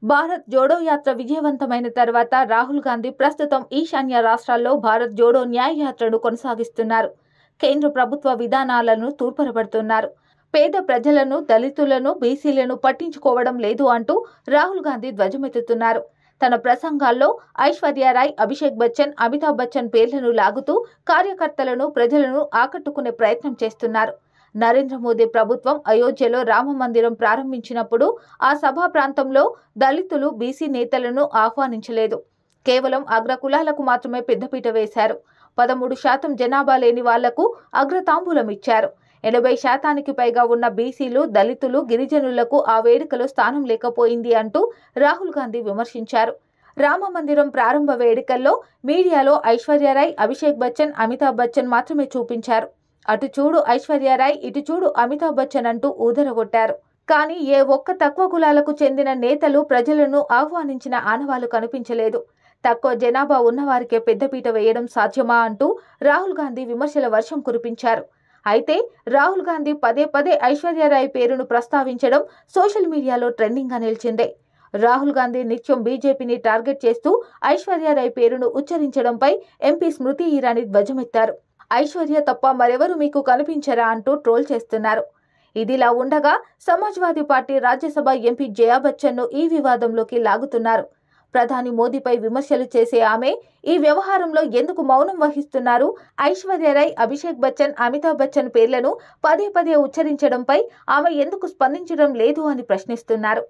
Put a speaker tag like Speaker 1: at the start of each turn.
Speaker 1: భారత్ జోడో యాత్ర విజయవంతమైన తర్వాత రాహుల్ గాంధీ ప్రస్తుతం ఈశాన్య రాష్ట్రాల్లో భారత్ జోడో న్యాయ యాత్రను కొనసాగిస్తున్నారు. కేంద్ర ప్రభుత్వ విధానాలను తూర్పరపడుతున్నారు. పేద ప్రజలను, దళితులను, బీసీలను పట్టించుకోవడం లేదు అంటూ రాహుల్ గాంధీ ధ్వజమెత్తుతున్నారు. తన ప్రసంగాల్లో ఐశ్వర్యారాయ్, అభిషేక్ బచ్చన్, అమితాబ్ బచ్చన్ పేర్లను లాగుతూ కార్యకర్తలను, ప్రజలను ఆకట్టుకునే ప్రయత్నం చేస్తున్నారు. నరేంద్ర మోదీ ప్రభుత్వం అయోధ్యలో రామ మందిరం ప్రారంభించినప్పుడు ఆ సభా ప్రాంతంలో దళితులు, బీసీ నేతలను ఆహ్వానించలేదు. కేవలం అగ్రకులాలకు మాత్రమే పెద్దపీట వేశారు. 13% జనాభా లేని వాళ్లకు అగ్రతాంబూలం ఇచ్చారు. 80% పైగా ఉన్న బీసీలు, దళితులు, గిరిజనులకు ఆ వేడుకలో స్థానం లేకపోయింది అంటూ రాహుల్ గాంధీ విమర్శించారు. రామ మందిరం ప్రారంభ వేడుకల్లో మీడియాలో ఐశ్వర్యారాయ్, అభిషేక్ బచ్చన్, అమితాబ్ బచ్చన్ మాత్రమే చూపించారు. అటు చూడు ఐశ్వర్యారాయ్, ఇటు చూడు అమితాబ్ బచ్చన్ అంటూ ఊదరగొట్టారు. కానీ ఏ ఒక్క తక్కువ కులాలకు చెందిన నేతలు ప్రజలను ఆహ్వానించిన ఆనవాళ్లు కనిపించలేదు. తక్కువ జనాభా ఉన్నవారికే పెద్దపీట వేయడం సాధ్యమా అంటూ రాహుల్ గాంధీ విమర్శల వర్షం కురిపించారు. అయితే రాహుల్ గాంధీ పదే పదే ఐశ్వర్యారాయ్ పేరును ప్రస్తావించడం సోషల్ మీడియాలో ట్రెండింగ్గా నిలిచిందే. రాహుల్ గాంధీ నిత్యం బీజేపీని టార్గెట్ చేస్తూ ఐశ్వర్యారాయ్ పేరును ఉచ్చరించడంపై ఎంపీ స్మృతి ఇరానీ ధ్వజమెత్తారు. ఐశ్వర్య తప్ప మరెవరు మీకు కనిపించరా అంటూ ట్రోల్ చేస్తున్నారు. ఇదిలా ఉండగా సమాజ్వాదీ పార్టీ రాజ్యసభ ఎంపీ జయా బచ్చన్ను ఈ వివాదంలోకి లాగుతున్నారు. ప్రధాని మోదీపై విమర్శలు చేసే ఆమె ఈ వ్యవహారంలో ఎందుకు మౌనం వహిస్తున్నారు? ఐశ్వర్యారాయ్, అభిషేక్ బచ్చన్, అమితాబ్ బచ్చన్ పేర్లను పదే పదే ఉచ్చరించడంపై ఆమె ఎందుకు స్పందించడం లేదు అని ప్రశ్నిస్తున్నారు.